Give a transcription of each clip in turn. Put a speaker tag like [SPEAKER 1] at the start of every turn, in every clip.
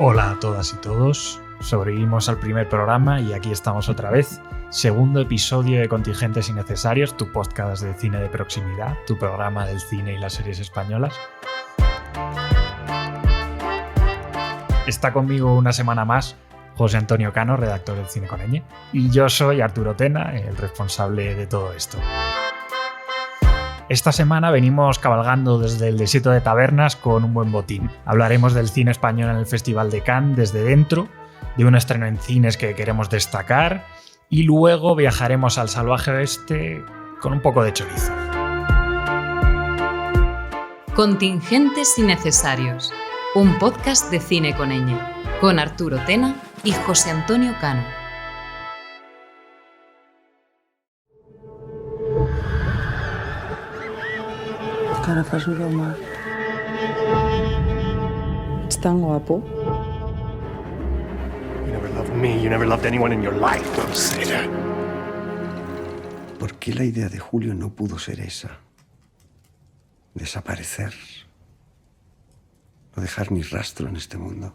[SPEAKER 1] Hola a todas y todos, sobrevivimos al primer programa y aquí estamos otra vez. Segundo episodio de Contingentes Innecesarios, tu podcast de cine de proximidad, tu programa del cine y las series españolas. Está conmigo una semana más José Antonio Cano, redactor del Cine con ñ, y yo soy Arturo Tena, el responsable de todo esto. Esta semana venimos cabalgando desde el desierto de tabernas con un buen botín. Hablaremos del cine español en el Festival de Cannes desde dentro, de un estreno en cines que queremos destacar y luego viajaremos al salvaje oeste con un poco de chorizo.
[SPEAKER 2] Contingentes Innecesarios, un podcast de Cine con ñ, con Arturo Tena y José Antonio Cano.
[SPEAKER 3] Cara fa su Roma. Ets tan guapo.
[SPEAKER 4] You never loved me, you never loved anyone in your life. Don't say that.
[SPEAKER 5] ¿Por qué la idea de Julio no pudo ser esa? Desaparecer. No dejar ni rastro en este mundo.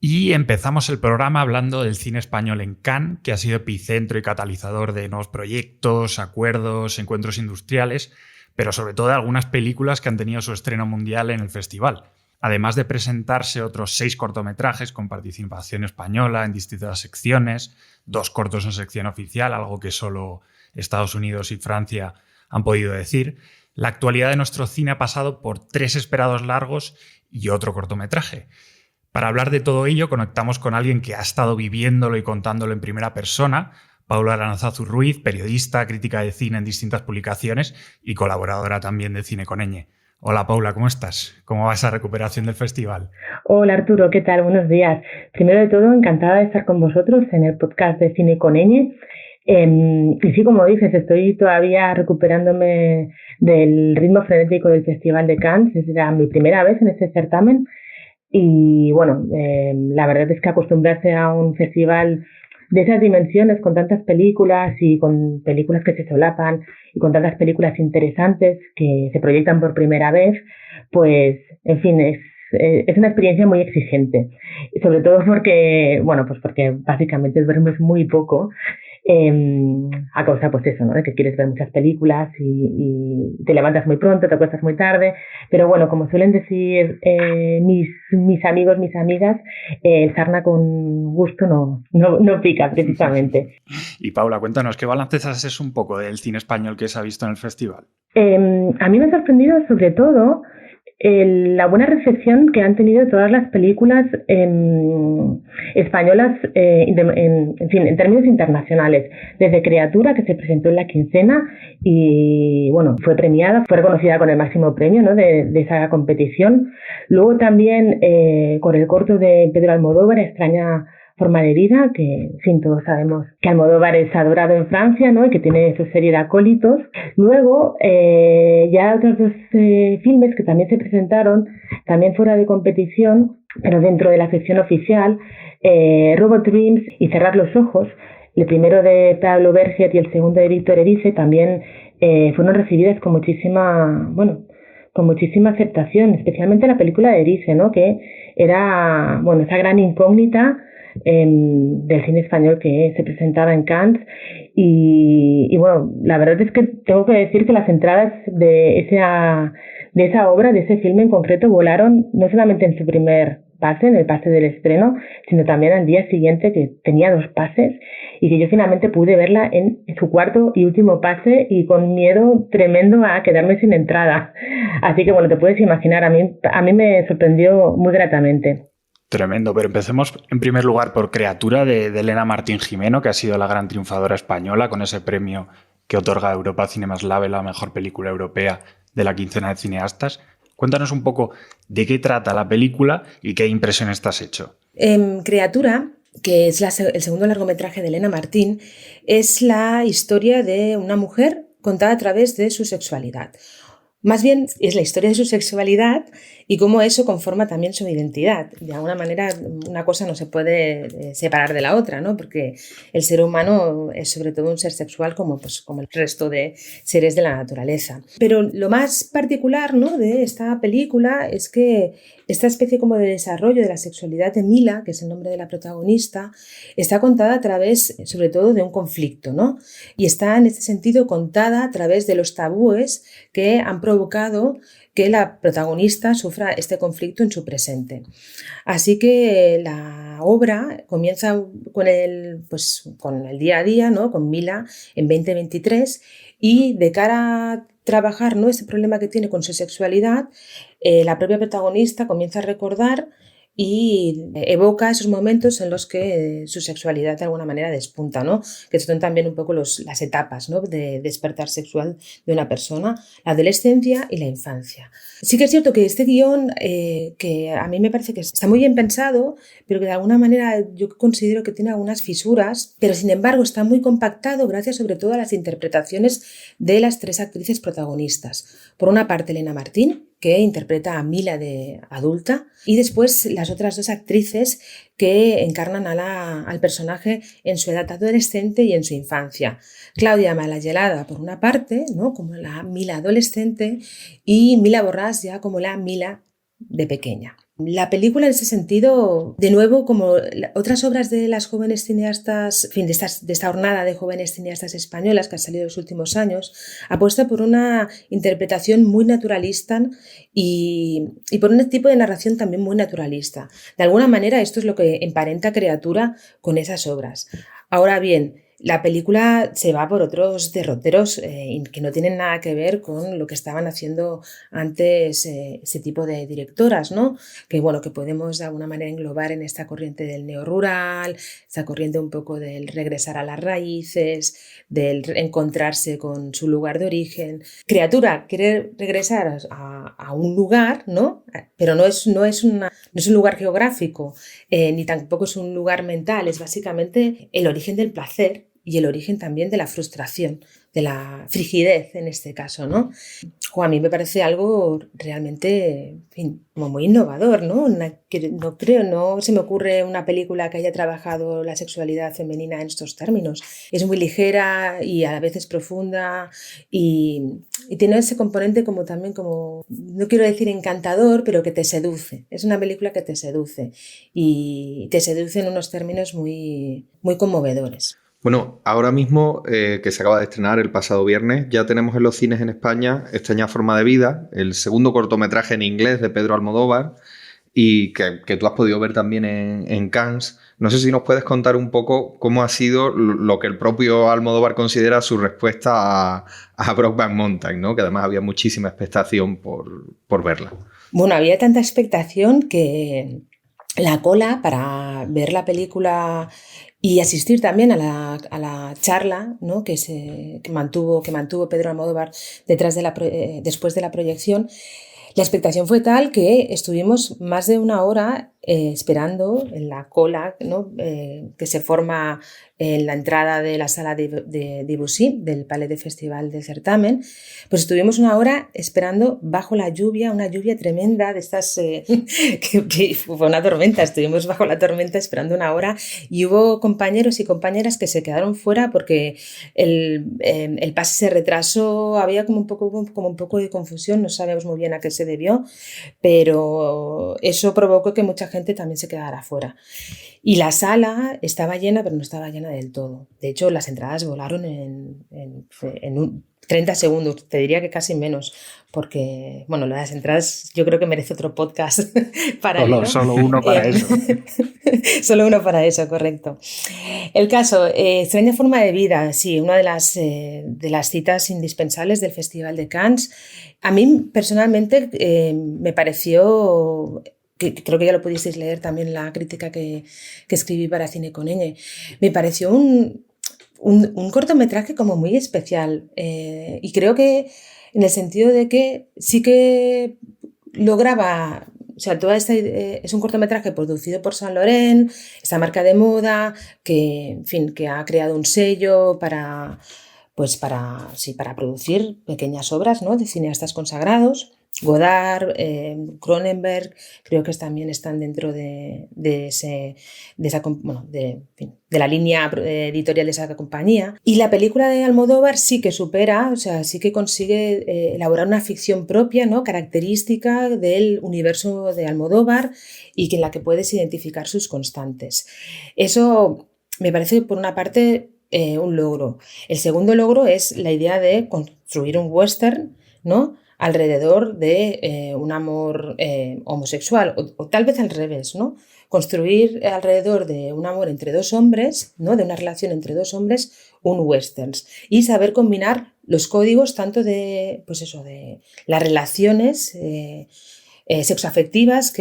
[SPEAKER 1] Y empezamos el programa hablando del cine español en Cannes, que ha sido epicentro y catalizador de nuevos proyectos, acuerdos, encuentros industriales, pero sobre todo de algunas películas que han tenido su estreno mundial en el festival. Además de presentarse otros 6 cortometrajes con participación española en distintas secciones, 2 cortos en sección oficial, algo que solo Estados Unidos y Francia han podido decir, la actualidad de nuestro cine ha pasado por 3 esperados largos y otro cortometraje. Para hablar de todo ello conectamos con alguien que ha estado viviéndolo y contándolo en primera persona, Paula Aranzazu Ruiz, periodista, crítica de cine en distintas publicaciones y colaboradora también de Cine con ñ. Hola Paula, ¿cómo estás? ¿Cómo va esa recuperación del festival?
[SPEAKER 6] Hola Arturo, ¿qué tal? Buenos días. Primero de todo, encantada de estar con vosotros en el podcast de Cine con ñ. Y sí, como dices, estoy todavía recuperándome del ritmo frenético del Festival de Cannes. Era mi primera vez en este certamen y bueno, la verdad es que acostumbrarse a un festival de esas dimensiones, con tantas películas y con películas que se solapan y con tantas películas interesantes que se proyectan por primera vez, pues, en fin, es una experiencia muy exigente. Y sobre todo porque, bueno, pues porque básicamente duermes muy poco, a causa, pues eso, ¿no? De que quieres ver muchas películas y te levantas muy pronto, te acuestas muy tarde, pero bueno, como suelen decir mis amigos, mis amigas, sarna con gusto no pica, precisamente.
[SPEAKER 1] Y Paula, cuéntanos, ¿qué balance haces un poco del cine español que se ha visto en el festival?
[SPEAKER 6] A mí me ha sorprendido sobre todo la buena recepción que han tenido todas las películas españolas en términos internacionales, desde Criatura, que se presentó en la quincena y bueno, fue premiada, fue reconocida con el máximo premio, ¿no? de esa competición. Luego también con el corto de Pedro Almodóvar, Extraña forma de vida, que sin todos sabemos que Almodóvar es adorado en Francia, ¿no? Y que tiene su serie de Acólitos. Luego ya otros 2 filmes que también se presentaron, también fuera de competición, pero dentro de la sección oficial, Robot Dreams y Cerrar los ojos, el primero de Pablo Berger y el segundo de Víctor Erice, también fueron recibidas con muchísima aceptación, especialmente la película de Erice, ¿no? Que era, bueno, esa gran incógnita del cine español que se presentaba en Cannes y bueno, la verdad es que tengo que decir que las entradas de esa obra, de ese filme en concreto, volaron no solamente en su primer pase, en el pase del estreno, sino también al día siguiente, que tenía 2 pases y que yo finalmente pude verla en su cuarto y último pase y con miedo tremendo a quedarme sin entrada. Así que bueno, te puedes imaginar, a mí me sorprendió muy gratamente.
[SPEAKER 1] Tremendo, pero empecemos en primer lugar por Criatura de Elena Martín Jimeno, que ha sido la gran triunfadora española con ese premio que otorga Europa Cinemas Lab, la mejor película europea de la quincena de cineastas. Cuéntanos un poco de qué trata la película y qué impresiones te has hecho.
[SPEAKER 7] Criatura, que es el segundo largometraje de Elena Martín, es la historia de una mujer contada a través de su sexualidad. Más bien es la historia de su sexualidad y cómo eso conforma también su identidad. De alguna manera una cosa no se puede separar de la otra, ¿no? Porque el ser humano es sobre todo un ser sexual como el resto de seres de la naturaleza. Pero lo más particular, ¿no?, de esta película es que esta especie como de desarrollo de la sexualidad de Mila, que es el nombre de la protagonista, está contada a través sobre todo de un conflicto, ¿no? Y está en este sentido contada a través de los tabúes que han provocado que la protagonista sufra este conflicto en su presente. Así que la obra comienza con el día a día, ¿no?, con Mila en 2023, y de cara a trabajar, ¿no?, ese problema que tiene con su sexualidad, la propia protagonista comienza a recordar y evoca esos momentos en los que su sexualidad de alguna manera despunta, ¿no? Que son también un poco las etapas, ¿no?, de despertar sexual de una persona, la adolescencia y la infancia. Sí que es cierto que este guión, que a mí me parece que está muy bien pensado, pero que de alguna manera yo considero que tiene algunas fisuras, pero sin embargo está muy compactado gracias sobre todo a las interpretaciones de las 3 actrices protagonistas. Por una parte, Elena Martín, que interpreta a Mila de adulta, y después las otras 2 actrices que encarnan al personaje en su edad adolescente y en su infancia. Claudia Malayelada, por una parte, ¿no?, como la Mila adolescente, y Mila Borràs ya como la Mila de pequeña. La película en ese sentido, de nuevo, como otras obras de las jóvenes cineastas, en fin, de esta hornada de jóvenes cineastas españolas que ha salido en los últimos años, apuesta por una interpretación muy naturalista y por un tipo de narración también muy naturalista. De alguna manera esto es lo que emparenta Criatura con esas obras. Ahora bien, la película se va por otros derroteros que no tienen nada que ver con lo que estaban haciendo antes ese tipo de directoras, ¿no? Que podemos de alguna manera englobar en esta corriente del neorrural, esta corriente un poco del regresar a las raíces, del encontrarse con su lugar de origen. Criatura quiere regresar a un lugar, ¿no? Pero no es un lugar geográfico, ni tampoco es un lugar mental, es básicamente el origen del placer y el origen también de la frustración, de la frigidez en este caso, ¿no? A mí me parece algo realmente, en fin, como muy innovador, ¿no? No se me ocurre una película que haya trabajado la sexualidad femenina en estos términos. Es muy ligera y a la vez es profunda y tiene ese componente como no quiero decir encantador, pero que te seduce. Es una película que te seduce y te seduce en unos términos muy, muy conmovedores.
[SPEAKER 8] Bueno, ahora mismo que se acaba de estrenar el pasado viernes, ya tenemos en los cines en España Extraña forma de vida, el segundo cortometraje en inglés de Pedro Almodóvar, y que tú has podido ver también en Cannes. No sé si nos puedes contar un poco cómo ha sido lo que el propio Almodóvar considera su respuesta a Brokeback Mountain, ¿no? Que además había muchísima expectación por verla.
[SPEAKER 7] Bueno, había tanta expectación que la cola para ver la película y asistir también a la charla, ¿no?, que mantuvo Pedro Almodóvar después de la proyección. La expectación fue tal que estuvimos más de 1 hora esperando en la cola, ¿no?, que se forma en la entrada de la sala de Debussy, del Palais de Festival del certamen. Pues estuvimos 1 hora esperando bajo la lluvia, una lluvia tremenda de estas, que fue una tormenta. Estuvimos bajo la tormenta esperando 1 hora y hubo compañeros y compañeras que se quedaron fuera porque el pase se retrasó, había como un poco de confusión, no sabemos muy bien a qué se debió, pero eso provocó que mucha gente también se quedara fuera. Y la sala estaba llena, pero no estaba llena del todo. De hecho, las entradas volaron en 30 segundos, te diría que casi menos, porque, bueno, las entradas yo creo que merece otro podcast para ello.
[SPEAKER 1] Solo uno para eso.
[SPEAKER 7] Solo uno para eso, correcto. El caso, Extraña forma de vida, sí, una de las citas indispensables del Festival de Cannes. A mí, personalmente, me pareció... que creo que ya lo pudisteis leer también la crítica que escribí para Cine con Ñ. Me pareció un cortometraje como muy especial y creo que en el sentido de que sí que lograba, o sea, es un cortometraje producido por Saint Laurent, esta marca de moda que, en fin, que ha creado un sello para pues para producir pequeñas obras, ¿no?, de cineastas consagrados. Godard, Cronenberg, creo que también están dentro de la línea editorial de esa compañía. Y la película de Almodóvar sí que supera, o sea, sí que consigue elaborar una ficción propia, ¿no?, característica del universo de Almodóvar y en la que puedes identificar sus constantes. Eso me parece, por una parte, un logro. El segundo logro es la idea de construir un western, ¿no?, alrededor de un amor homosexual, o tal vez al revés, ¿no? Construir alrededor de un amor entre dos hombres, ¿no?, de una relación entre dos hombres, un western, y saber combinar los códigos tanto de las relaciones sexoafectivas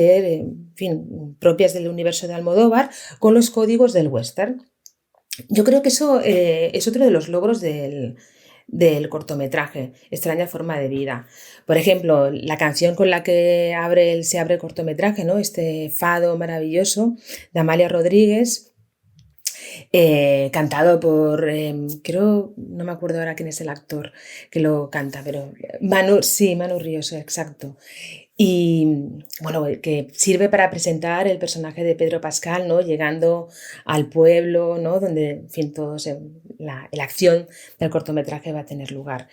[SPEAKER 7] propias del universo de Almodóvar con los códigos del western. Yo creo que eso es otro de los logros del cortometraje, Extraña forma de vida. Por ejemplo, la canción con la que se abre el cortometraje, ¿no?, este fado maravilloso de Amalia Rodríguez, cantado por, no me acuerdo ahora quién es el actor que lo canta, pero Manu Ríos, exacto. Y bueno, que sirve para presentar el personaje de Pedro Pascal, ¿no?, llegando al pueblo, ¿no?, donde, en fin, la acción del cortometraje va a tener lugar.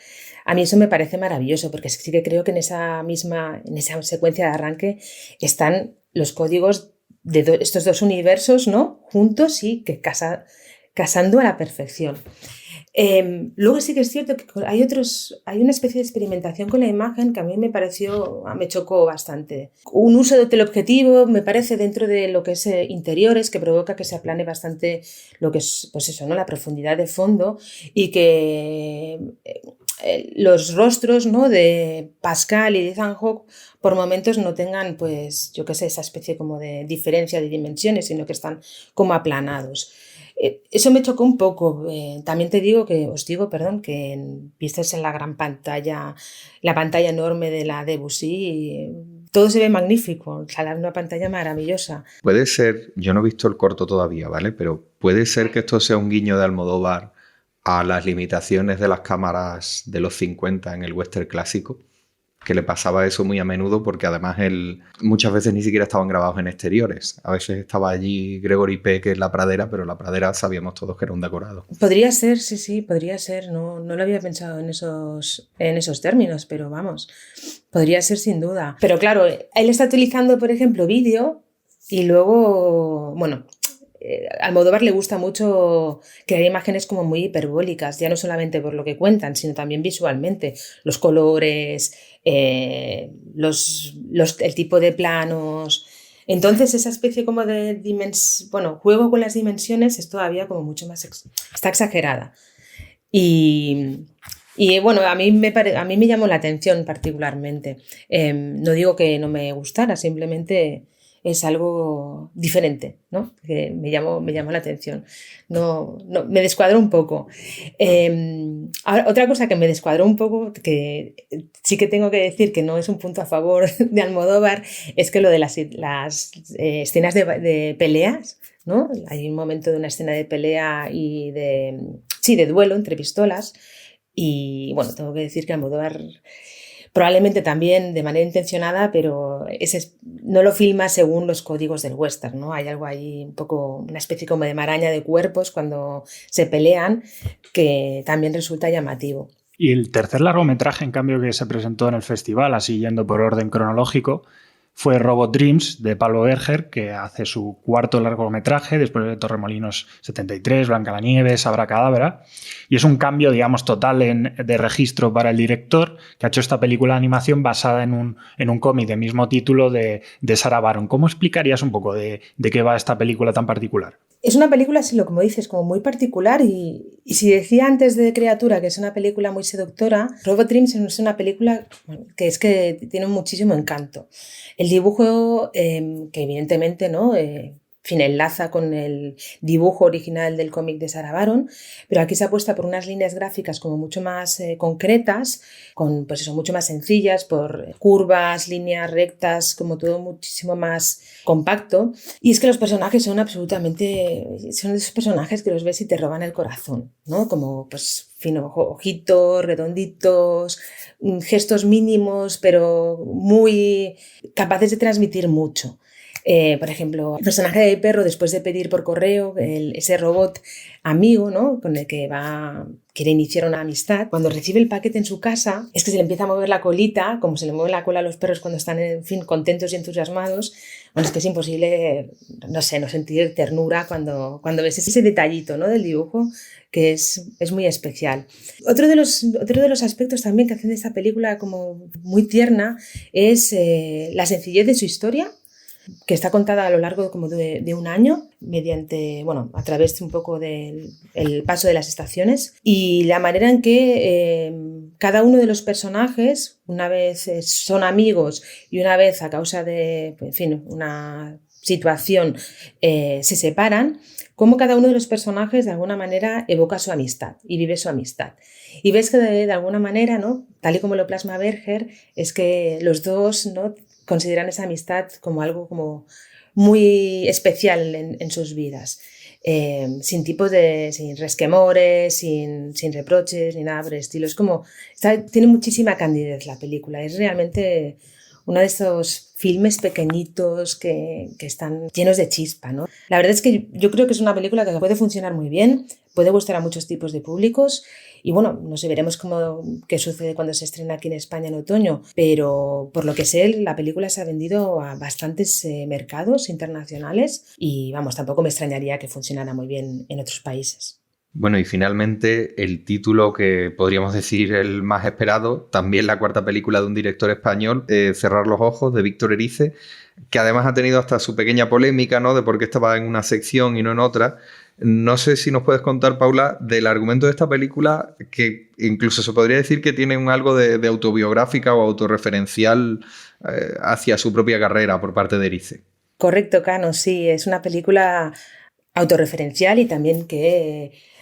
[SPEAKER 7] A mí eso me parece maravilloso, porque sí que creo que en esa secuencia de arranque están los códigos de estos dos universos, ¿no?, juntos y que casando a la perfección. Luego sí que es cierto que hay una especie de experimentación con la imagen que a mí me chocó bastante. Un uso de teleobjetivo, me parece, dentro de lo que es interiores, que provoca que se aplane bastante lo que es, pues eso, ¿no?, la profundidad de fondo, y que los rostros, ¿no?, de Pascal y de Ethan Hawke por momentos no tengan, pues, yo qué sé, esa especie como de diferencia de dimensiones, sino que están como aplanados. Eso me chocó un poco. También os digo, que vistes en la gran pantalla, la pantalla enorme de la Debussy, todo se ve magnífico, o sea, una pantalla maravillosa.
[SPEAKER 8] Puede ser, yo no he visto el corto todavía, ¿vale? Pero puede ser que esto sea un guiño de Almodóvar a las limitaciones de las cámaras de los 50 en el western clásico, que le pasaba eso muy a menudo, porque además muchas veces ni siquiera estaban grabados en exteriores. A veces estaba allí Gregory Peck en la pradera, pero la pradera sabíamos todos que era un decorado.
[SPEAKER 7] Podría ser, sí, podría ser. No lo había pensado en esos términos, pero vamos, podría ser sin duda. Pero claro, él está utilizando, por ejemplo, vídeo, y luego, bueno, Almodóvar le gusta mucho crear imágenes como muy hiperbólicas, ya no solamente por lo que cuentan, sino también visualmente. Los colores, el tipo de planos. Entonces esa especie como de juego con las dimensiones es todavía como mucho más está exagerada. Y bueno, a mí me llamó la atención particularmente. No digo que no me gustara, simplemente es algo diferente, ¿no?, que me llamó la atención. No, me descuadró un poco. Ahora, otra cosa que me descuadró un poco, que sí que tengo que decir que no es un punto a favor de Almodóvar, es que lo de las escenas de peleas, ¿no? Hay un momento de una escena de pelea y de duelo entre pistolas, y bueno, tengo que decir que Almodóvar, probablemente también de manera intencionada, pero no lo filma según los códigos del western, ¿no? Hay algo ahí, un poco, una especie como de maraña de cuerpos cuando se pelean, que también resulta llamativo.
[SPEAKER 1] Y el tercer largometraje, en cambio, que se presentó en el festival, así yendo por orden cronológico, fue Robot Dreams, de Pablo Berger, que hace su cuarto largometraje después de Torremolinos 73, Blancanieves, Abracadabra. Y es un cambio, digamos, total de registro para el director, que ha hecho esta película de animación basada en un cómic de mismo título de Sarah Baron. ¿Cómo explicarías un poco de qué va esta película tan particular?
[SPEAKER 7] Es una película, como dices, como muy particular, y si decía antes de Criatura que es una película muy seductora, Robot Dreams es una película que tiene muchísimo encanto. El dibujo, que evidentemente, ¿no?, fin, enlaza con el dibujo original del cómic de Sarah Baron, pero aquí se apuesta por unas líneas gráficas como mucho más concretas, con, pues eso, mucho más sencillas, por curvas, líneas rectas, como todo muchísimo más compacto. Y es que los personajes son esos personajes que los ves y te roban el corazón, ¿no? Como, pues, fino, ojitos, redonditos, gestos mínimos, pero muy capaces de transmitir mucho. Por ejemplo, el personaje de Perro, después de pedir por correo ese robot amigo, ¿no? Con el que quiere iniciar una amistad, cuando recibe el paquete en su casa, es que se le empieza a mover la colita, como se le mueve la cola a los perros cuando están, en fin, contentos y entusiasmados. Bueno, es que es imposible, no sé, no sentir ternura cuando ves ese detallito, ¿no? Del dibujo, que es muy especial. Otro de los aspectos también que hacen de esta película como muy tierna es la sencillez de su historia, que está contada a lo largo como de un año, mediante, bueno, a través de un poco del paso de las estaciones, y la manera en que cada uno de los personajes, una vez son amigos y una vez a causa de, en fin, una situación se separan, cómo cada uno de los personajes de alguna manera evoca su amistad y vive su amistad. Y ves que de alguna manera, ¿no? Tal y como lo plasma Berger, es que los dos, ¿no?, consideran esa amistad como algo como muy especial en sus vidas, sin resquemores, sin reproches ni nada por el estilo. Es como, tiene muchísima candidez la película, es realmente uno de estos filmes pequeñitos que están llenos de chispa, ¿no? La verdad es que yo creo que es una película que puede funcionar muy bien, puede gustar a muchos tipos de públicos y bueno, no sé, veremos qué sucede cuando se estrena aquí en España en otoño, pero por lo que sé, la película se ha vendido a bastantes mercados internacionales y vamos, tampoco me extrañaría que funcionara muy bien en otros países.
[SPEAKER 8] Bueno, y finalmente el título que podríamos decir el más esperado, también la cuarta película de un director español, Cerrar los ojos, de Víctor Erice, que además ha tenido hasta su pequeña polémica, ¿no?, de por qué estaba en una sección y no en otra. No sé si nos puedes contar, Paula, del argumento de esta película, que incluso se podría decir que tiene algo de autobiográfica o autorreferencial hacia su propia carrera por parte de Erice.
[SPEAKER 7] Correcto, Cano, sí, es una película autorreferencial y también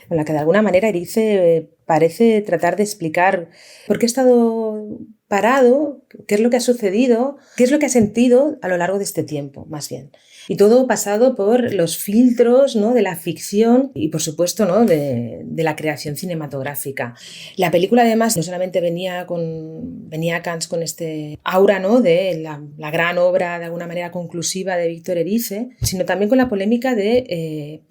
[SPEAKER 7] con la que de alguna manera Erice parece tratar de explicar por qué ha estado parado, qué es lo que ha sucedido, qué es lo que ha sentido a lo largo de este tiempo, más bien. Y todo pasado por los filtros, ¿no?, de la ficción y, por supuesto, ¿no?, de la creación cinematográfica. La película, además, no solamente venía a Cannes con este aura, ¿no?, de la gran obra, de alguna manera conclusiva, de Víctor Erice, sino también con la polémica de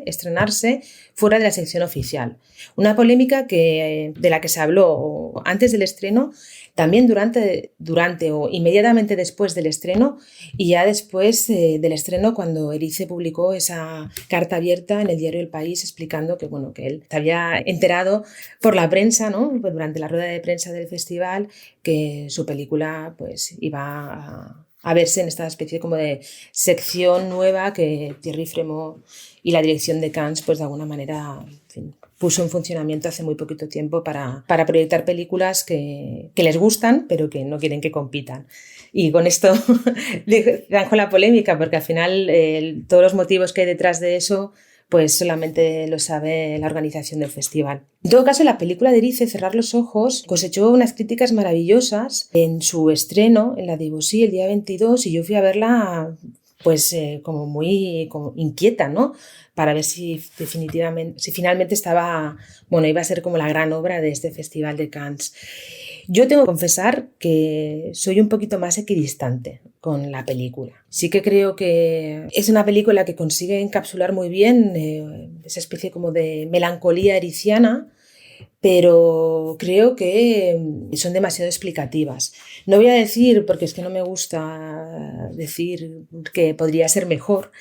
[SPEAKER 7] estrenarse fuera de la sección oficial. Una polémica de la que se habló antes del estreno, también durante o inmediatamente después del estreno y ya después del estreno, cuando Erice publicó esa carta abierta en el diario El País explicando que él se había enterado por la prensa, ¿no?, durante la rueda de prensa del festival, que su película pues iba a verse en esta especie como de sección nueva que Thierry Frémaux y la dirección de Cannes pues de alguna manera, en fin, puso en funcionamiento hace muy poquito tiempo para proyectar películas que les gustan pero que no quieren que compitan. Y con esto dejo la polémica porque al final todos los motivos que hay detrás de eso pues solamente lo sabe la organización del festival. En todo caso, la película de Erice, Cerrar los ojos, cosechó unas críticas maravillosas en su estreno en la Debussy el día 22 y yo fui a verla pues como muy inquieta, ¿no?, para ver si finalmente iba a ser como la gran obra de este Festival de Cannes. Yo tengo que confesar que soy un poquito más equidistante con la película. Sí que creo que es una película que consigue encapsular muy bien esa especie como de melancolía ericiana, pero creo que son demasiado explicativas. No voy a decir, porque es que no me gusta decir que podría ser mejor,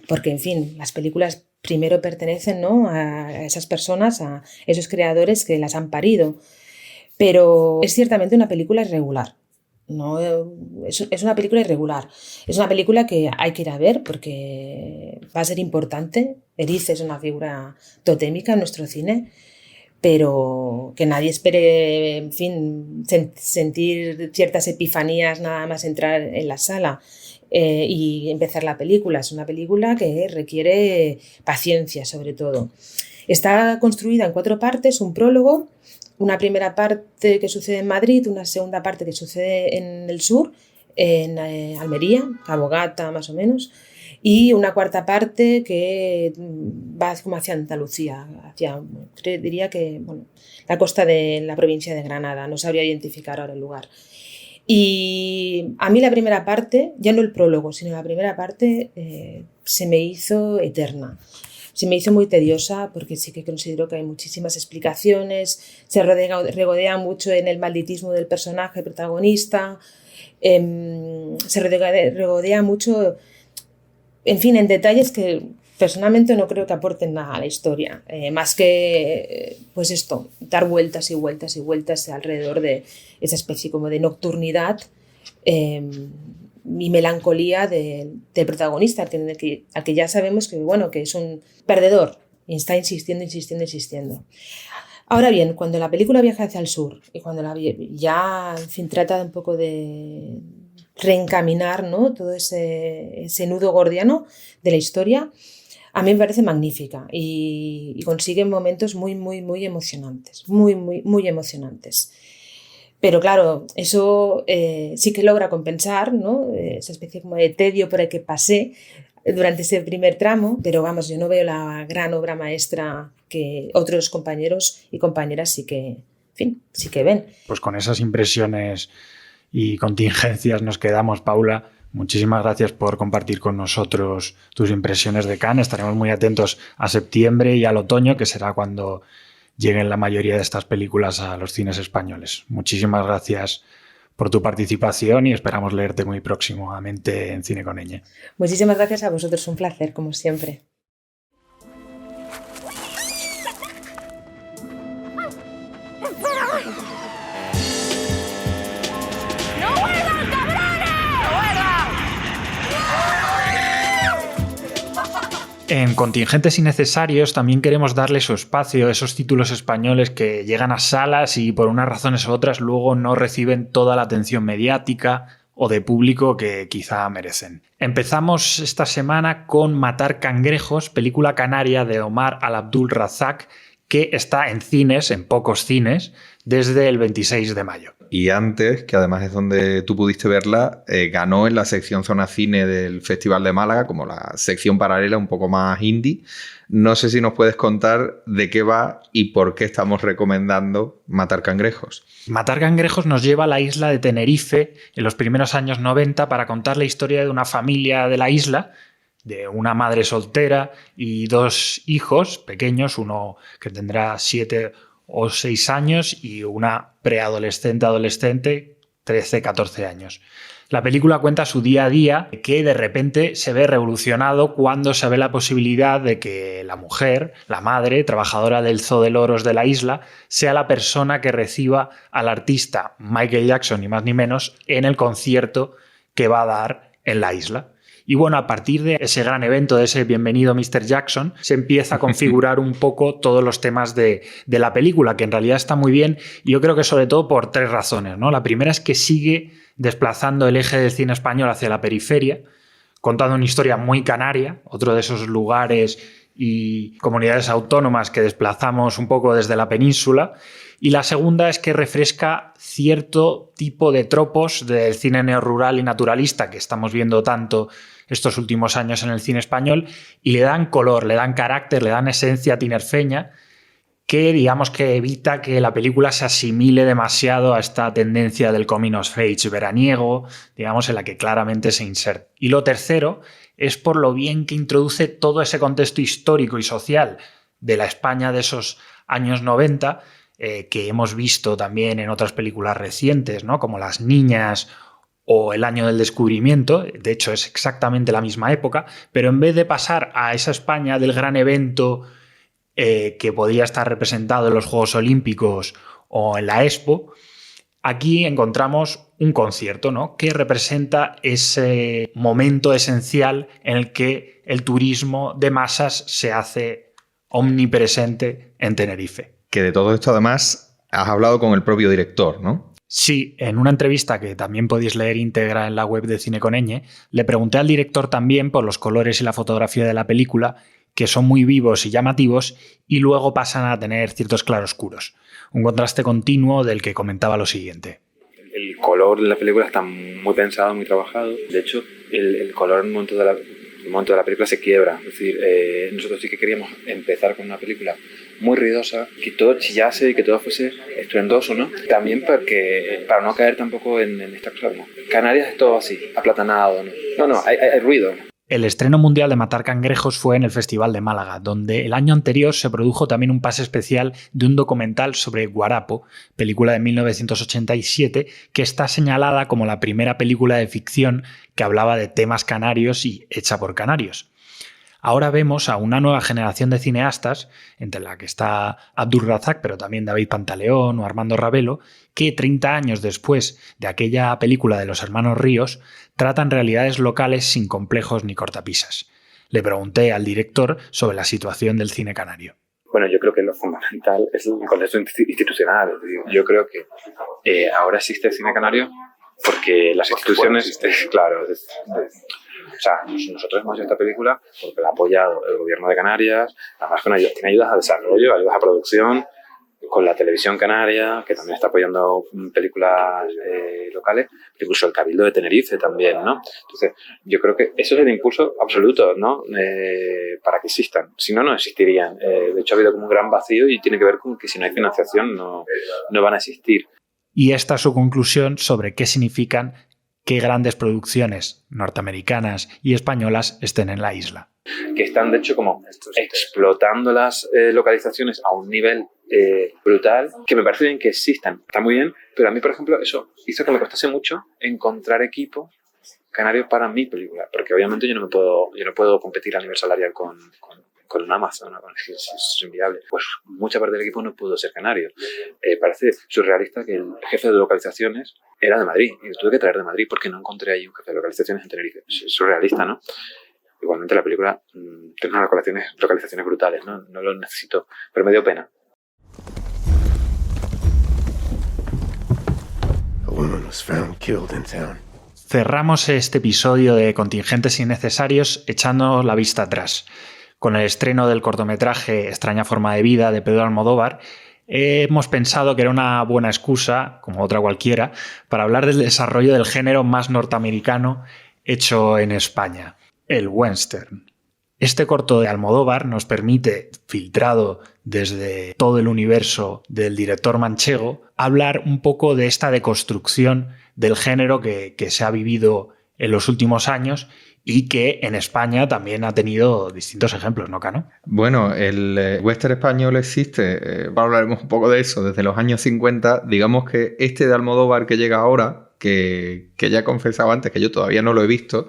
[SPEAKER 7] porque, en fin, las películas primero pertenecen, ¿no?, a esas personas, a esos creadores que las han parido, pero es ciertamente una película irregular. No, es una película irregular. Es una película que hay que ir a ver porque va a ser importante. Erice es una figura totémica en nuestro cine, pero que nadie espere, en fin, sentir ciertas epifanías nada más entrar en la sala y empezar la película. Es una película que requiere paciencia, sobre todo. Está construida en 4 partes, un prólogo, una primera parte que sucede en Madrid, una segunda parte que sucede en el sur, en Almería, Cabo Gata más o menos, y una cuarta parte que va como hacia Andalucía, diría que la costa de la provincia de Granada, no sabría identificar ahora el lugar. Y a mí la primera parte, ya no el prólogo, sino la primera parte se me hizo eterna. Se me hizo muy tediosa porque sí que considero que hay muchísimas explicaciones, se regodea mucho en el malditismo del personaje protagonista, se regodea mucho, en fin, en detalles que personalmente no creo que aporten nada a la historia, más que pues esto, dar vueltas y vueltas y vueltas alrededor de esa especie como de nocturnidad y melancolía del protagonista, al que ya sabemos que, bueno, que es un perdedor y está insistiendo. Ahora bien, cuando la película viaja hacia el sur y cuando ya, en fin, trata un poco de reencaminar, ¿no?, todo ese nudo gordiano de la historia, a mí me parece magnífica y consigue momentos muy, muy, muy emocionantes, muy, muy, muy emocionantes. Pero claro, eso sí que logra compensar, ¿no?, esa especie como de tedio por el que pasé durante ese primer tramo, pero vamos, yo no veo la gran obra maestra que otros compañeros y compañeras sí que, en fin, sí que ven.
[SPEAKER 1] Pues con esas impresiones y contingencias nos quedamos, Paula. Muchísimas gracias por compartir con nosotros tus impresiones de Cannes. Estaremos muy atentos a septiembre y al otoño, que será cuando lleguen la mayoría de estas películas a los cines españoles. Muchísimas gracias por tu participación y esperamos leerte muy próximamente en Cine con Ñ.
[SPEAKER 7] Muchísimas gracias a vosotros, un placer, como siempre.
[SPEAKER 1] En Contingentes Innecesarios también queremos darle su espacio a esos títulos españoles que llegan a salas y por unas razones u otras luego no reciben toda la atención mediática o de público que quizá merecen. Empezamos esta semana con Matar cangrejos, película canaria de Omar Al-Abdul Razak, que está en cines, en pocos cines, desde el 26 de mayo.
[SPEAKER 8] Y antes, que además es donde tú pudiste verla, ganó en la sección Zona Cine del Festival de Málaga, como la sección paralela un poco más indie. No sé si nos puedes contar de qué va y por qué estamos recomendando Matar cangrejos.
[SPEAKER 1] Matar cangrejos nos lleva a la isla de Tenerife en los primeros años 90 para contar la historia de una familia de la isla, de una madre soltera y 2 hijos pequeños, uno que tendrá 7 o 6 años y una adolescente, 13, 14 años. La película cuenta su día a día, que de repente se ve revolucionado cuando se ve la posibilidad de que la mujer, la madre, trabajadora del Zoo de Loros de la isla, sea la persona que reciba al artista Michael Jackson, ni más ni menos, en el concierto que va a dar en la isla. Y bueno, a partir de ese gran evento, de ese Bienvenido Mr. Jackson, se empieza a configurar un poco todos los temas de la película, que en realidad está muy bien, y yo creo que sobre todo por 3 razones, ¿no? La primera es que sigue desplazando el eje del cine español hacia la periferia, contando una historia muy canaria, otro de esos lugares y comunidades autónomas que desplazamos un poco desde la península. Y la segunda es que refresca cierto tipo de tropos del cine neorrural y naturalista que estamos viendo tanto estos últimos años en el cine español y le dan color, le dan carácter, le dan esencia tinerfeña que digamos que evita que la película se asimile demasiado a esta tendencia del coming of age veraniego, digamos, en la que claramente se inserta. Y lo tercero es por lo bien que introduce todo ese contexto histórico y social de la España de esos años 90, que hemos visto también en otras películas recientes, ¿no?, como Las Niñas o El Año del Descubrimiento. De hecho, es exactamente la misma época, pero en vez de pasar a esa España del gran evento que podría estar representado en los Juegos Olímpicos o en la Expo, aquí encontramos un concierto, ¿no?, que representa ese momento esencial en el que el turismo de masas se hace omnipresente en Tenerife.
[SPEAKER 8] que de todo esto además has hablado con el propio director, ¿no?
[SPEAKER 1] Sí, en una entrevista que también podéis leer íntegra en la web de Cine con Ñ, le pregunté al director también por los colores y la fotografía de la película, que son muy vivos y llamativos, y luego pasan a tener ciertos claroscuros. Un contraste continuo del que comentaba lo siguiente.
[SPEAKER 9] El color de la película está muy pensado, muy trabajado. De hecho, el color en un momento de la película se quiebra. Es decir, nosotros sí que queríamos empezar con una película muy ruidosa, que todo chillase y que todo fuese estruendoso, ¿no? También para no caer tampoco en esta cosa, ¿no? Canarias es todo así, aplatanado, ¿no? No, hay ruido.
[SPEAKER 1] El estreno mundial de Matar cangrejos fue en el Festival de Málaga, donde el año anterior se produjo también un pase especial de un documental sobre Guarapo, película de 1987, que está señalada como la primera película de ficción que hablaba de temas canarios y hecha por canarios. Ahora vemos a una nueva generación de cineastas, entre la que está Abdul Razak, pero también David Pantaleón o Armando Ravelo, que 30 años después de aquella película de los hermanos Ríos, tratan realidades locales sin complejos ni cortapisas. Le pregunté al director sobre la situación del cine canario.
[SPEAKER 9] Bueno, yo creo que lo fundamental es el contexto institucional. Yo creo que ahora existe el cine canario porque las instituciones... Claro, o sea, nosotros hemos hecho esta película porque la ha apoyado el gobierno de Canarias, además tiene ayudas a desarrollo, ayudas a producción, con la televisión canaria, que también está apoyando películas locales, incluso el Cabildo de Tenerife también, ¿no? Entonces, yo creo que eso es el impulso absoluto, ¿no? Para que existan. Si no, no existirían. De hecho, ha habido como un gran vacío y tiene que ver con que si no hay financiación no van a existir.
[SPEAKER 1] Y esta es su conclusión sobre qué significan que grandes producciones norteamericanas y españolas estén en la isla.
[SPEAKER 9] Que están, de hecho, como explotando las localizaciones a un nivel brutal, que me parece bien que existan, está muy bien, pero a mí, por ejemplo, eso hizo que me costase mucho encontrar equipo canario para mi película, porque obviamente yo no puedo competir a nivel salarial con Amazon, ¿no? Es inviable. Pues mucha parte del equipo no pudo ser canario. Parece surrealista que el jefe de localizaciones era de Madrid, y tuve que traer de Madrid porque no encontré ahí un jefe de localizaciones en Tenerife. Es surrealista, ¿no? Igualmente la película tiene unas localizaciones brutales, ¿no? No lo necesito, pero me dio pena.
[SPEAKER 4] A woman was found killed in town.
[SPEAKER 1] Cerramos este episodio de Contingentes Innecesarios echando la vista atrás. Con el estreno del cortometraje Extraña forma de vida de Pedro Almodóvar, hemos pensado que era una buena excusa, como otra cualquiera, para hablar del desarrollo del género más norteamericano hecho en España, el western. Este corto de Almodóvar nos permite, filtrado desde todo el universo del director manchego, hablar un poco de esta deconstrucción del género que se ha vivido en los últimos años y que en España también ha tenido distintos ejemplos, ¿no, Cano?
[SPEAKER 8] Bueno, el western español existe, hablaremos un poco de eso, desde los años 50. Digamos que este de Almodóvar que llega ahora, que ya he confesado antes que yo todavía no lo he visto,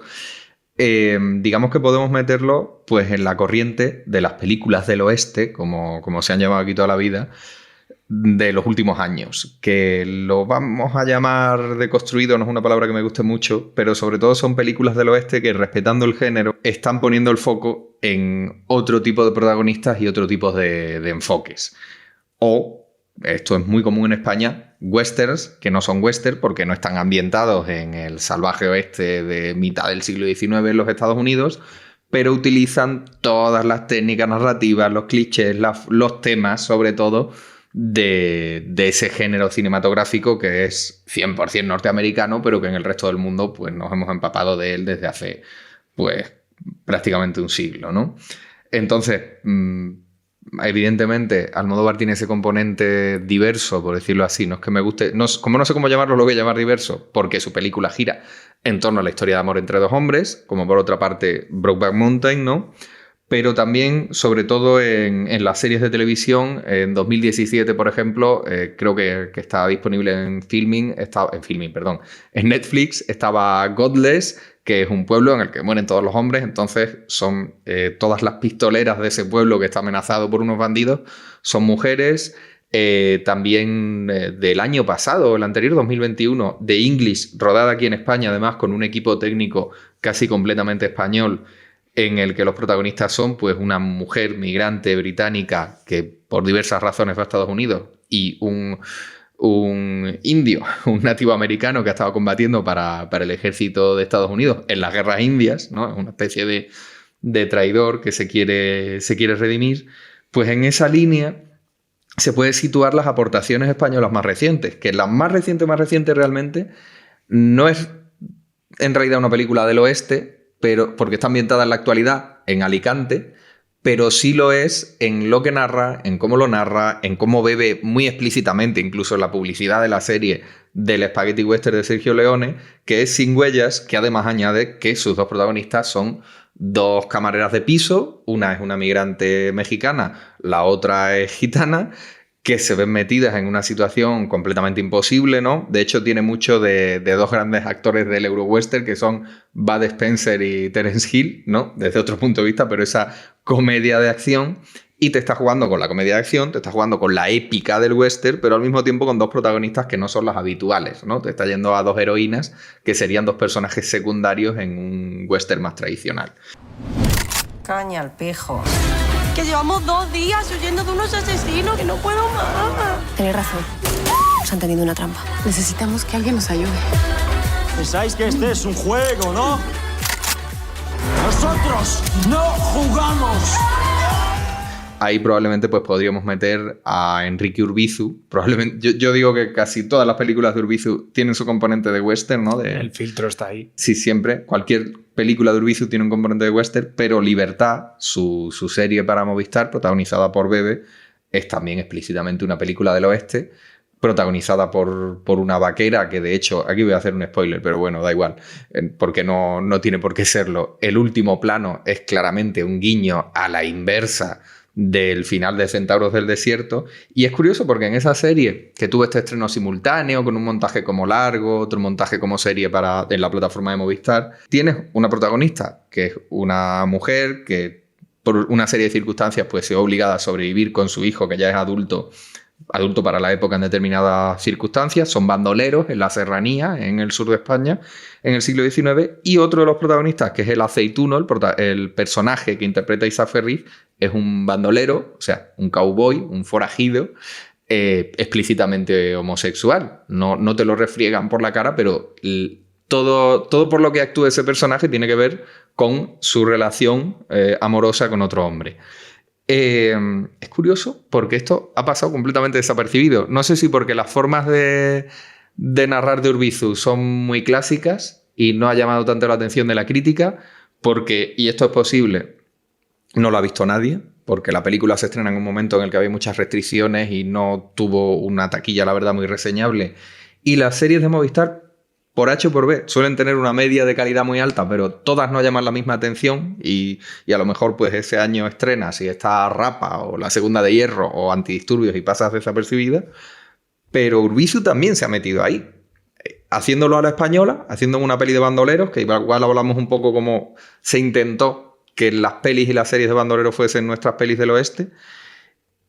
[SPEAKER 8] digamos que podemos meterlo pues en la corriente de las películas del oeste, como se han llamado aquí toda la vida, de los últimos años, que lo vamos a llamar deconstruido, no es una palabra que me guste mucho, pero sobre todo son películas del oeste que, respetando el género, están poniendo el foco en otro tipo de protagonistas y otro tipo de enfoques. O, esto es muy común en España, westerns que no son western porque no están ambientados en el salvaje oeste de mitad del siglo XIX en los Estados Unidos, pero utilizan todas las técnicas narrativas, los clichés, los temas, sobre todo, de ese género cinematográfico que es 100% norteamericano, pero que en el resto del mundo pues, nos hemos empapado de él desde hace pues, prácticamente un siglo, ¿no? Entonces, evidentemente, Almodóvar tiene ese componente diverso, por decirlo así. No es que me guste... como no sé cómo llamarlo, lo voy a llamar diverso, porque su película gira en torno a la historia de amor entre dos hombres, como por otra parte Brokeback Mountain, ¿no? Pero también, sobre todo en las series de televisión, en 2017, por ejemplo, creo que está disponible en Netflix, estaba Godless, que es un pueblo en el que mueren todos los hombres, entonces son todas las pistoleras de ese pueblo que está amenazado por unos bandidos, son mujeres. También del año pasado, el anterior 2021, The English, rodada aquí en España, además con un equipo técnico casi completamente español, en el que los protagonistas son pues una mujer migrante británica que por diversas razones va a Estados Unidos y un indio, un nativo americano que ha estado combatiendo para el ejército de Estados Unidos en las guerras indias, ¿no? Es una especie de traidor que se quiere redimir. Pues en esa línea se puede situar las aportaciones españolas más recientes, que la más reciente realmente no es en realidad una película del oeste, pero porque está ambientada en la actualidad, en Alicante, pero sí lo es en lo que narra, en cómo lo narra, en cómo bebe muy explícitamente, incluso en la publicidad de la serie, del Spaghetti Western de Sergio Leone, que es Sin Huellas, que además añade que sus dos protagonistas son dos camareras de piso, una es una migrante mexicana, la otra es gitana, que se ven metidas en una situación completamente imposible, ¿no? De hecho, tiene mucho de dos grandes actores del Eurowestern, que son Bud Spencer y Terence Hill, ¿no? Desde otro punto de vista, pero esa comedia de acción. Y te está jugando con la comedia de acción, te está jugando con la épica del western, pero al mismo tiempo con dos protagonistas que no son las habituales, ¿no? Te está yendo a dos heroínas que serían dos personajes secundarios en un western más tradicional.
[SPEAKER 10] Caña al pijo. Que llevamos 2 días huyendo de unos asesinos, que no puedo más.
[SPEAKER 11] Tenéis razón. Nos han tenido una trampa.
[SPEAKER 12] Necesitamos que alguien nos ayude.
[SPEAKER 13] Pensáis que este es un juego, ¿no? Nosotros no jugamos.
[SPEAKER 8] Ahí probablemente pues podríamos meter a Enrique Urbizu. Probablemente, yo digo que casi todas las películas de Urbizu tienen su componente de western, ¿no?
[SPEAKER 1] El filtro está ahí.
[SPEAKER 8] Sí, siempre. Cualquier película de Urbizu tiene un componente de western, pero Libertad, su serie para Movistar, protagonizada por Bebe, es también explícitamente una película del oeste, protagonizada por una vaquera que, de hecho, aquí voy a hacer un spoiler, pero bueno, da igual, porque no tiene por qué serlo. El último plano es claramente un guiño a la inversa del final de Centauros del Desierto, y es curioso porque en esa serie que tuvo este estreno simultáneo con un montaje como largo, otro montaje como serie en la plataforma de Movistar, tienes una protagonista que es una mujer que por una serie de circunstancias pues se ve obligada a sobrevivir con su hijo, que ya es adulto para la época en determinadas circunstancias, son bandoleros en la serranía, en el sur de España, en el siglo XIX, y otro de los protagonistas, que es el aceituno, el personaje que interpreta Isaac Ferriz, es un bandolero, o sea, un cowboy, un forajido, explícitamente homosexual. No te lo refriegan por la cara, pero todo por lo que actúa ese personaje tiene que ver con su relación amorosa con otro hombre. Es curioso porque esto ha pasado completamente desapercibido. No sé si porque las formas de narrar de Urbizu son muy clásicas y no ha llamado tanto la atención de la crítica, porque, y esto es posible, no lo ha visto nadie, porque la película se estrena en un momento en el que había muchas restricciones y no tuvo una taquilla, la verdad, muy reseñable. Y las series de Movistar, por H o por B, suelen tener una media de calidad muy alta, pero todas no llaman la misma atención y a lo mejor pues ese año estrenas si está Rapa o La Segunda de Hierro o Antidisturbios y pasas desapercibida. Pero Urbizu también se ha metido ahí, haciéndolo a la española, haciendo una peli de bandoleros, que igual hablamos un poco como se intentó que las pelis y las series de bandoleros fuesen nuestras pelis del oeste.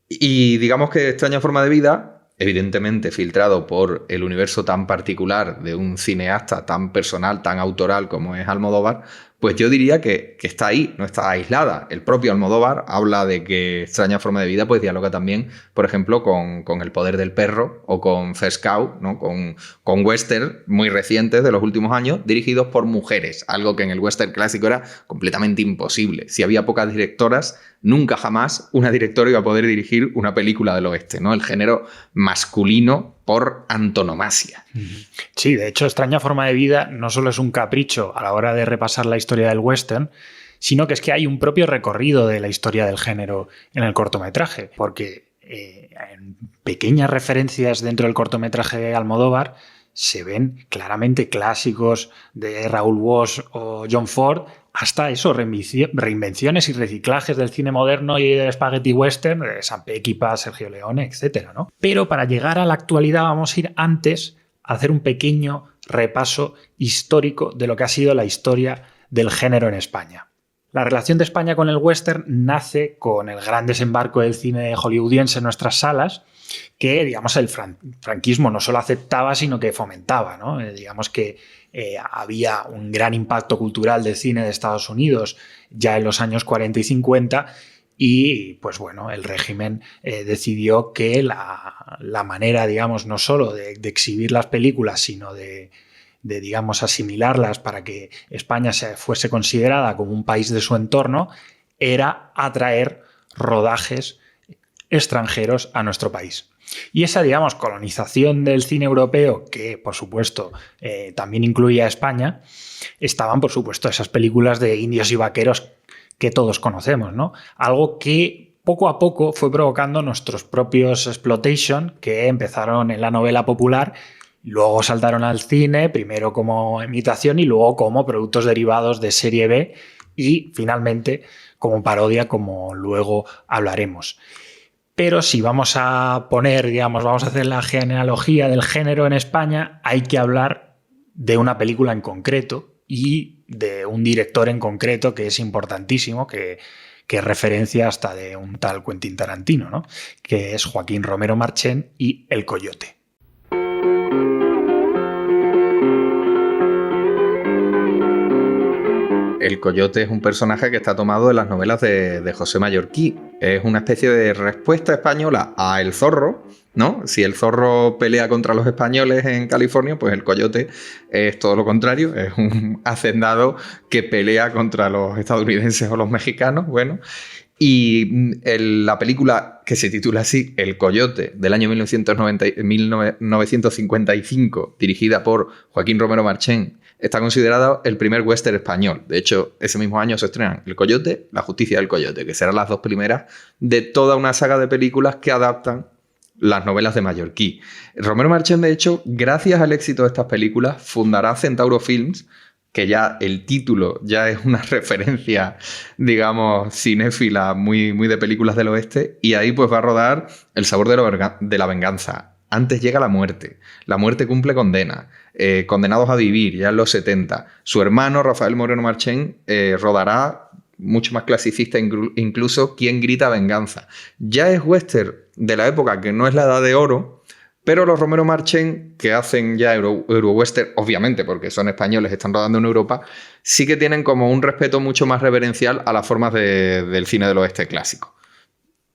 [SPEAKER 8] Y digamos que Extraña Forma de Vida, evidentemente filtrado por el universo tan particular de un cineasta tan personal, tan autoral como es Almodóvar, pues yo diría que está ahí, no está aislada. El propio Almodóvar habla de que Extraña Forma de Vida pues dialoga también, por ejemplo, con El Poder del Perro o con First Cow, ¿no? con western muy recientes de los últimos años, dirigidos por mujeres, algo que en el western clásico era completamente imposible. Si había pocas directoras, nunca jamás una directora iba a poder dirigir una película del oeste, ¿no? El género masculino por antonomasia.
[SPEAKER 1] Sí, de hecho, Extraña Forma de Vida no solo es un capricho a la hora de repasar la historia del western, sino que es que hay un propio recorrido de la historia del género en el cortometraje, porque en pequeñas referencias dentro del cortometraje de Almodóvar se ven claramente clásicos de Raoul Walsh o John Ford, hasta eso, reinvenciones y reciclajes del cine moderno y del spaghetti western, de Sam Peckinpah, Sergio Leone, etc., ¿no? Pero para llegar a la actualidad vamos a ir antes a hacer un pequeño repaso histórico de lo que ha sido la historia del género en España. La relación de España con el western nace con el gran desembarco del cine hollywoodiense en nuestras salas que, digamos, el franquismo no solo aceptaba, sino que fomentaba, ¿no? Digamos que había un gran impacto cultural del cine de Estados Unidos ya en los años 40 y 50 y, pues bueno, el régimen decidió que la manera, digamos, no solo de exhibir las películas, sino de digamos, asimilarlas para que España fuese considerada como un país de su entorno, era atraer rodajes extranjeros a nuestro país. Y esa, digamos, colonización del cine europeo, que por supuesto también incluía a España, estaban, por supuesto, esas películas de indios y vaqueros que todos conocemos, ¿no? Algo que poco a poco fue provocando nuestros propios exploitation, que empezaron en la novela popular, luego saltaron al cine, primero como imitación y luego como productos derivados de serie B y finalmente como parodia, como luego hablaremos. Pero si vamos a poner, digamos, vamos a hacer la genealogía del género en España, hay que hablar de una película en concreto y de un director en concreto que es importantísimo, que es referencia hasta de un tal Quentin Tarantino, ¿no? Que es Joaquín Romero Marchén y El Coyote.
[SPEAKER 8] El Coyote es un personaje que está tomado de las novelas de José Mallorquí. Es una especie de respuesta española a El Zorro, ¿no? Si el zorro pelea contra los españoles en California, pues el Coyote es todo lo contrario, es un hacendado que pelea contra los estadounidenses o los mexicanos, bueno. Y la película que se titula así, El Coyote, del año 1955, dirigida por Joaquín Romero Marchén, está considerado el primer western español. De hecho, ese mismo año se estrenan El Coyote, La Justicia del Coyote, que serán las dos primeras de toda una saga de películas que adaptan las novelas de Mallorquí. Romero Marchén, de hecho, gracias al éxito de estas películas, fundará Centauro Films, que ya el título ya es una referencia, digamos, cinéfila muy, muy de películas del oeste, y ahí pues va a rodar El sabor de la venganza. Antes llega la muerte cumple condena, Condenados a vivir, ya en los 70. Su hermano, Rafael Moreno Marchén, rodará, mucho más clasicista incluso, Quién grita venganza. Ya es western de la época que no es la edad de oro, pero los Romero Marchén, que hacen ya Euro-western, obviamente porque son españoles, están rodando en Europa, sí que tienen como un respeto mucho más reverencial a las formas del cine del oeste clásico.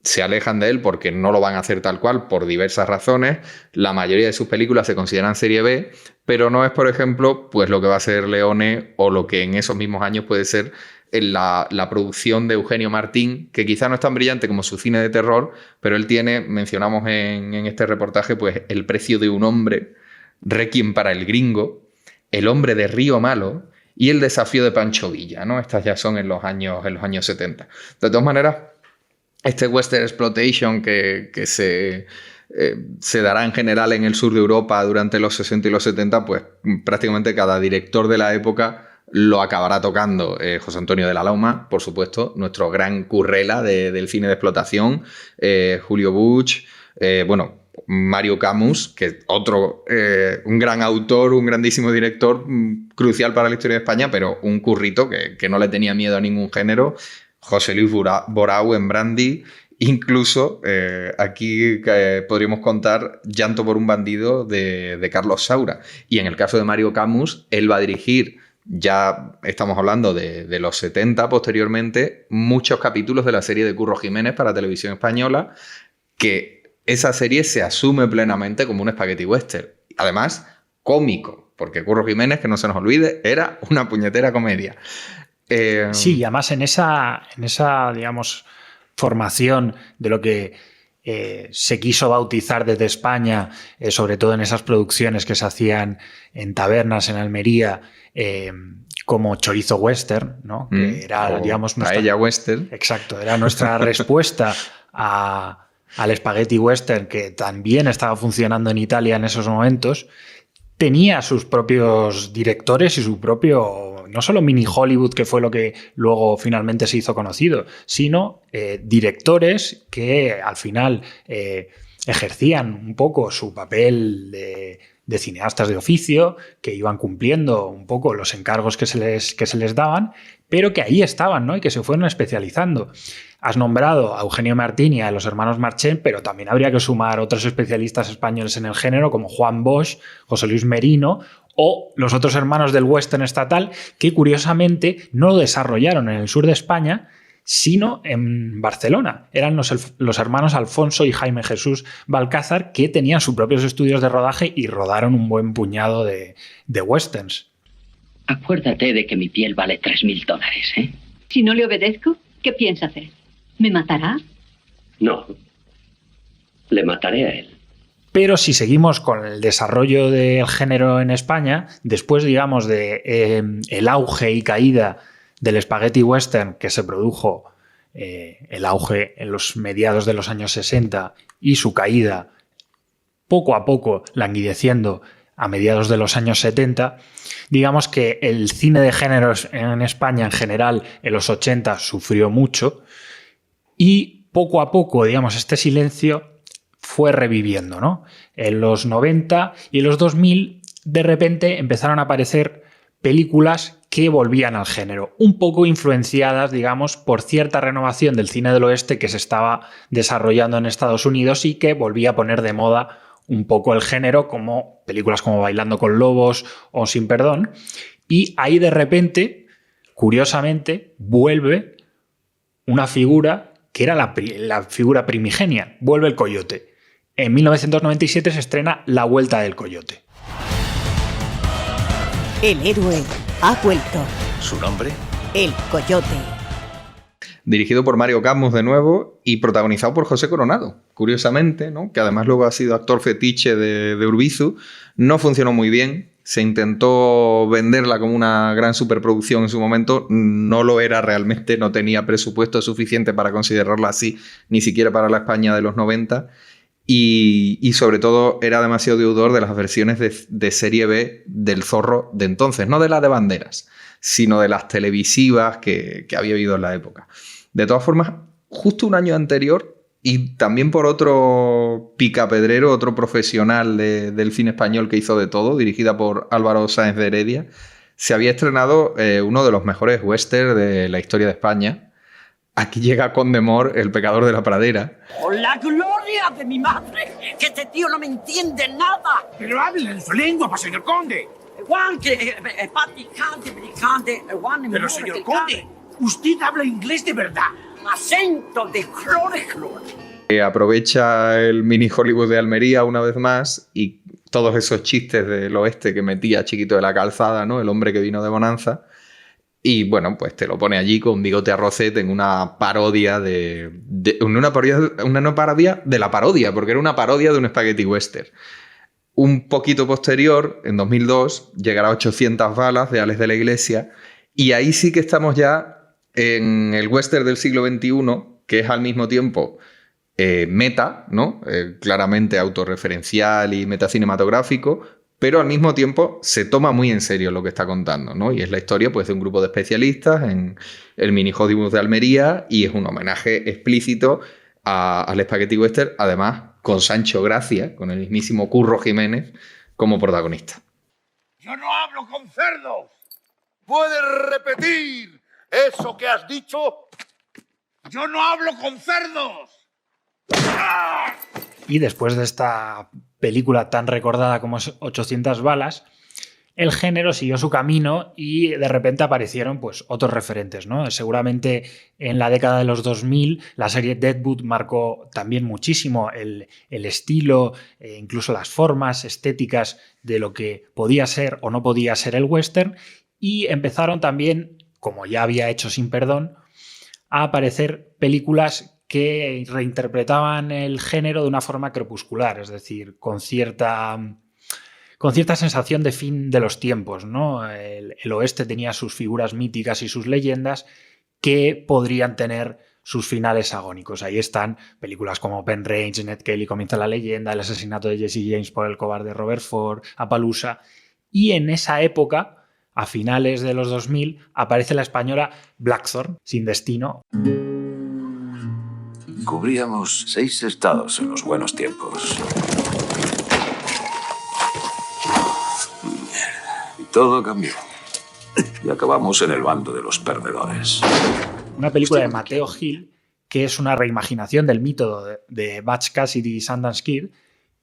[SPEAKER 8] Se alejan de él porque no lo van a hacer tal cual por diversas razones. La mayoría de sus películas se consideran serie B, pero no es, por ejemplo, pues lo que va a ser Leone o lo que en esos mismos años puede ser la producción de Eugenio Martín, que quizá no es tan brillante como su cine de terror, pero él tiene, mencionamos en este reportaje, pues El precio de un hombre, Requiem para el gringo, El hombre de Río Malo y El desafío de Pancho Villa, ¿no? Estas ya son en los años 70. De todas maneras, este western exploitation que se dará en general en el sur de Europa durante los 60 y los 70, pues prácticamente cada director de la época lo acabará tocando. José Antonio de la Lauma, por supuesto, nuestro gran currela del cine de explotación, Julio Buch, Mario Camus, que es otro, un gran autor, un grandísimo director, crucial para la historia de España, pero un currito que no le tenía miedo a ningún género. José Luis Borau en Brandy, incluso aquí podríamos contar Llanto por un bandido de Carlos Saura. Y en el caso de Mario Camus, él va a dirigir, ya estamos hablando de los 70 posteriormente, muchos capítulos de la serie de Curro Jiménez para Televisión Española, que esa serie se asume plenamente como un spaghetti western. Además, cómico, porque Curro Jiménez, que no se nos olvide, era una puñetera comedia.
[SPEAKER 1] Sí, y además en esa, digamos, formación de lo que se quiso bautizar desde España, sobre todo en esas producciones que se hacían en tabernas en Almería, como chorizo western, ¿no? Que era, digamos,
[SPEAKER 8] paella western.
[SPEAKER 1] Exacto, era nuestra respuesta al spaghetti western, que también estaba funcionando en Italia en esos momentos. Tenía sus propios directores y su propio, no solo mini Hollywood, que fue lo que luego finalmente se hizo conocido, sino directores que al final ejercían un poco su papel de cineastas de oficio que iban cumpliendo un poco los encargos que se les daban, pero que ahí estaban, ¿no? Y que se fueron especializando. Has nombrado a Eugenio Martín y a los hermanos Marchén, pero también habría que sumar otros especialistas españoles en el género como Juan Bosch, José Luis Merino o los otros hermanos del western estatal, que curiosamente no lo desarrollaron en el sur de España, sino en Barcelona. Eran los hermanos Alfonso y Jaime Jesús Balcázar, que tenían sus propios estudios de rodaje y rodaron un buen puñado de westerns.
[SPEAKER 14] Acuérdate de que mi piel vale $3.000, ¿eh?
[SPEAKER 15] Si no le obedezco, ¿qué piensa hacer? ¿Me matará?
[SPEAKER 14] No. Le mataré a él.
[SPEAKER 1] Pero si seguimos con el desarrollo del género en España, después, digamos, de el auge y caída del spaghetti western que se produjo, el auge en los mediados de los años 60 y su caída poco a poco languideciendo a mediados de los años 70, digamos que el cine de géneros en España en general en los 80 sufrió mucho y poco a poco, digamos, este silencio fue reviviendo, ¿no? En los 90 y en los 2000 de repente empezaron a aparecer películas que volvían al género, un poco influenciadas, digamos, por cierta renovación del cine del oeste que se estaba desarrollando en Estados Unidos y que volvía a poner de moda un poco el género, como películas como Bailando con Lobos o Sin Perdón. Y ahí de repente, curiosamente, vuelve una figura que era la figura primigenia, vuelve el Coyote. En 1997 se estrena La Vuelta del Coyote.
[SPEAKER 16] El héroe ha vuelto.
[SPEAKER 4] ¿Su nombre?
[SPEAKER 16] El Coyote.
[SPEAKER 8] Dirigido por Mario Camus de nuevo y protagonizado por José Coronado, curiosamente, ¿no? Que además luego ha sido actor fetiche de Urbizu. No funcionó muy bien. Se intentó venderla como una gran superproducción en su momento. No lo era realmente, no tenía presupuesto suficiente para considerarla así, ni siquiera para la España de los 90. Y sobre todo era demasiado deudor de las versiones de serie B del Zorro de entonces, no de las de Banderas, sino de las televisivas que había habido en la época. De todas formas, justo un año anterior, y también por otro picapedrero, otro profesional del cine español que hizo de todo, dirigida por Álvaro Sáenz de Heredia, se había estrenado uno de los mejores westerns de la historia de España. Aquí llega Condemor, el pecador de la pradera.
[SPEAKER 17] ¡Por la gloria de mi madre! ¡Que este tío no me entiende nada!
[SPEAKER 13] ¡Pero hable en su lengua, pa' señor conde! Pero, señor conde, usted habla inglés de verdad.
[SPEAKER 17] Acento de clore.
[SPEAKER 8] Aprovecha el mini Hollywood de Almería una vez más y todos esos chistes del oeste que metía Chiquito de la Calzada, ¿no? El hombre que vino de Bonanza. Y bueno, pues te lo pone allí con bigote a rocete en una parodia una parodia de la parodia, porque era una parodia de un spaghetti western. Un poquito posterior, en 2002, llegará 800 balas de Alex de la Iglesia, y ahí sí que estamos ya en el western del siglo XXI, que es al mismo tiempo meta, ¿no? Claramente autorreferencial y metacinematográfico, pero al mismo tiempo se toma muy en serio lo que está contando, ¿no? Y es la historia, pues, de un grupo de especialistas en el mini Hollywood de Almería, y es un homenaje explícito al spaghetti western, además con Sancho Gracia, con el mismísimo Curro Jiménez como protagonista.
[SPEAKER 13] ¡Yo no hablo con cerdos! ¿Puedes repetir eso que has dicho? ¡Yo no hablo con cerdos! ¡Ah!
[SPEAKER 1] Y después de esta película tan recordada como 800 balas, el género siguió su camino y de repente aparecieron, pues, otros referentes, ¿no? Seguramente en la década de los 2000 la serie Deadwood marcó también muchísimo el estilo, incluso las formas estéticas de lo que podía ser o no podía ser el western, y empezaron también, como ya había hecho Sin Perdón, a aparecer películas que reinterpretaban el género de una forma crepuscular, es decir, con cierta sensación de fin de los tiempos, ¿no? El oeste tenía sus figuras míticas y sus leyendas que podrían tener sus finales agónicos. Ahí están películas como Pen Range, Ned Kelly comienza la leyenda, El asesinato de Jesse James por el cobarde Robert Ford, Appaloosa. Y en esa época, a finales de los 2000, aparece la española Blackthorn, Sin destino.
[SPEAKER 18] Cubríamos 6 estados en los buenos tiempos. Todo cambió. Y acabamos en el bando de los perdedores.
[SPEAKER 1] Una película de Mateo Gil, que es una reimaginación del mito de Butch Cassidy y Sundance Kid,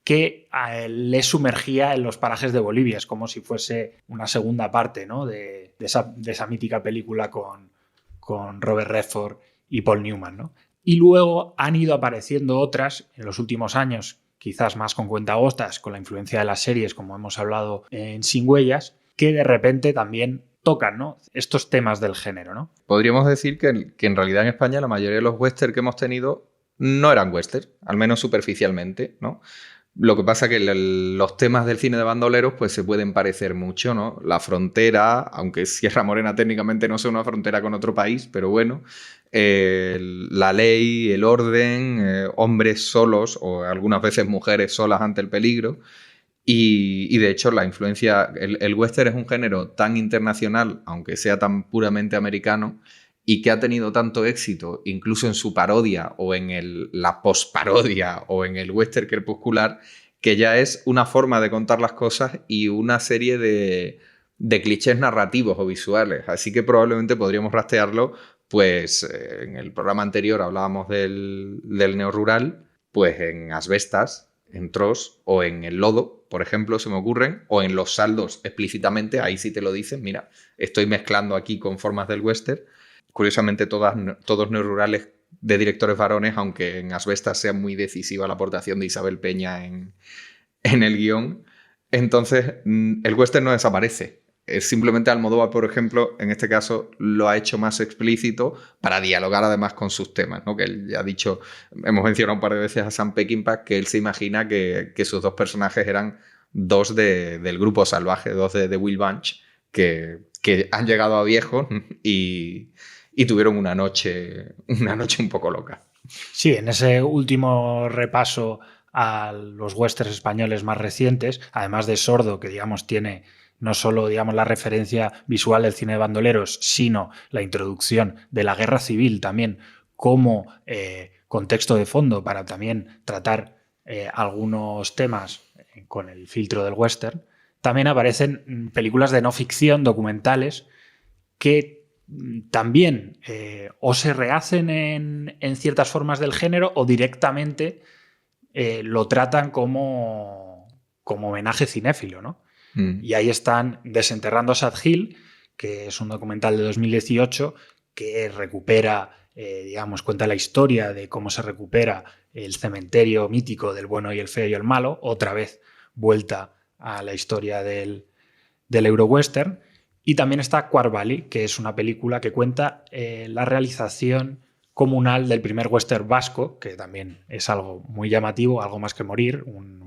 [SPEAKER 1] que le sumergía en los parajes de Bolivia. Es como si fuese una segunda parte, ¿no? de esa mítica película con Robert Redford y Paul Newman, ¿no? Y luego han ido apareciendo otras en los últimos años, quizás más con cuentagotas, con la influencia de las series, como hemos hablado en Sin Huellas, que de repente también tocan, ¿no?, estos temas del género, ¿no?
[SPEAKER 8] Podríamos decir que en realidad en España la mayoría de los western que hemos tenido no eran western, al menos superficialmente, ¿no? Lo que pasa es que los temas del cine de bandoleros pues se pueden parecer mucho, ¿no? La frontera, aunque Sierra Morena técnicamente no sea una frontera con otro país, pero bueno, la ley, el orden, hombres solos o algunas veces mujeres solas ante el peligro. Y de hecho la influencia, el western es un género tan internacional, aunque sea tan puramente americano, y que ha tenido tanto éxito, incluso en su parodia o en la posparodia o en el western crepuscular, que ya es una forma de contar las cosas y una serie de clichés narrativos o visuales. Así que probablemente podríamos rastrearlo, pues en el programa anterior hablábamos del neorrural, pues en Asbestas, en Tros o en El Lodo, por ejemplo, se me ocurren, o en Los Saldos explícitamente, ahí sí te lo dicen, mira, estoy mezclando aquí con formas del western. Curiosamente todos neorurales de directores varones, aunque en Asbestas sea muy decisiva la aportación de Isabel Peña en el guión. Entonces el western no desaparece. Es simplemente Almodóvar, por ejemplo, en este caso lo ha hecho más explícito para dialogar además con sus temas, ¿no? Que él ya ha dicho, hemos mencionado un par de veces a Sam Peckinpah, que él se imagina que sus dos personajes eran dos del grupo salvaje, dos de Will Bunch, que han llegado a viejos y tuvieron una noche un poco loca.
[SPEAKER 1] Sí, en ese último repaso a los westerns españoles más recientes, además de Sordo, que digamos tiene no solo digamos la referencia visual del cine de bandoleros, sino la introducción de la guerra civil también como contexto de fondo para también tratar algunos temas con el filtro del western. También aparecen películas de no ficción, documentales, que también o se rehacen en ciertas formas del género o directamente lo tratan como homenaje cinéfilo, ¿no? Y ahí están Desenterrando a Sad Hill, que es un documental de 2018 que recupera, cuenta la historia de cómo se recupera el cementerio mítico del bueno y el feo y el malo, otra vez vuelta a la historia del Eurowestern. Y también está Quar Valley, que es una película que cuenta la realización comunal del primer western vasco, que también es algo muy llamativo, Algo más que morir, un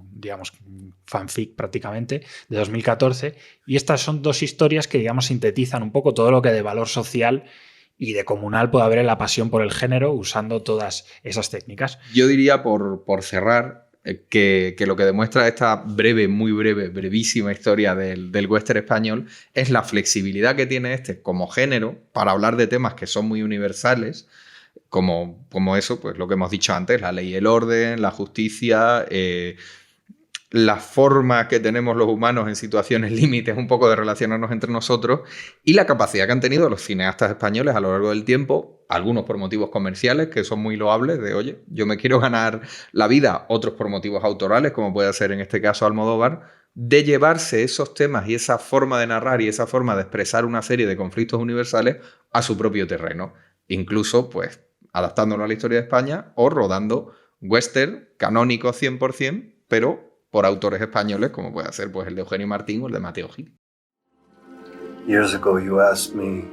[SPEAKER 1] fanfic prácticamente, de 2014. Y estas son dos historias que sintetizan un poco todo lo que de valor social y de comunal puede haber en la pasión por el género usando todas esas técnicas.
[SPEAKER 8] Yo diría, por cerrar, que lo que demuestra esta brevísima historia del western español es la flexibilidad que tiene como género para hablar de temas que son muy universales, como eso, pues lo que hemos dicho antes, la ley y el orden, la justicia, la forma que tenemos los humanos en situaciones límites un poco de relacionarnos entre nosotros y la capacidad que han tenido los cineastas españoles a lo largo del tiempo, algunos por motivos comerciales que son muy loables, de oye, yo me quiero ganar la vida, otros por motivos autorales, como puede ser en este caso Almodóvar, de llevarse esos temas y esa forma de narrar y esa forma de expresar una serie de conflictos universales a su propio terreno, incluso pues adaptándolo a la historia de España o rodando western canónicos 100%, pero por autores españoles, como puede ser pues, el de Eugenio Martín o el de Mateo Gil.
[SPEAKER 19] Years ago you asked me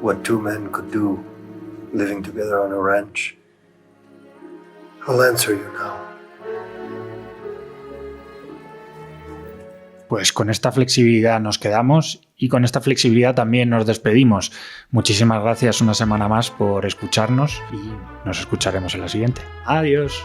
[SPEAKER 19] what two men could do living together on a ranch. I'll answer you now.
[SPEAKER 1] Pues con esta flexibilidad nos quedamos y con esta flexibilidad también nos despedimos. Muchísimas gracias una semana más por escucharnos y nos escucharemos en la siguiente. Adiós.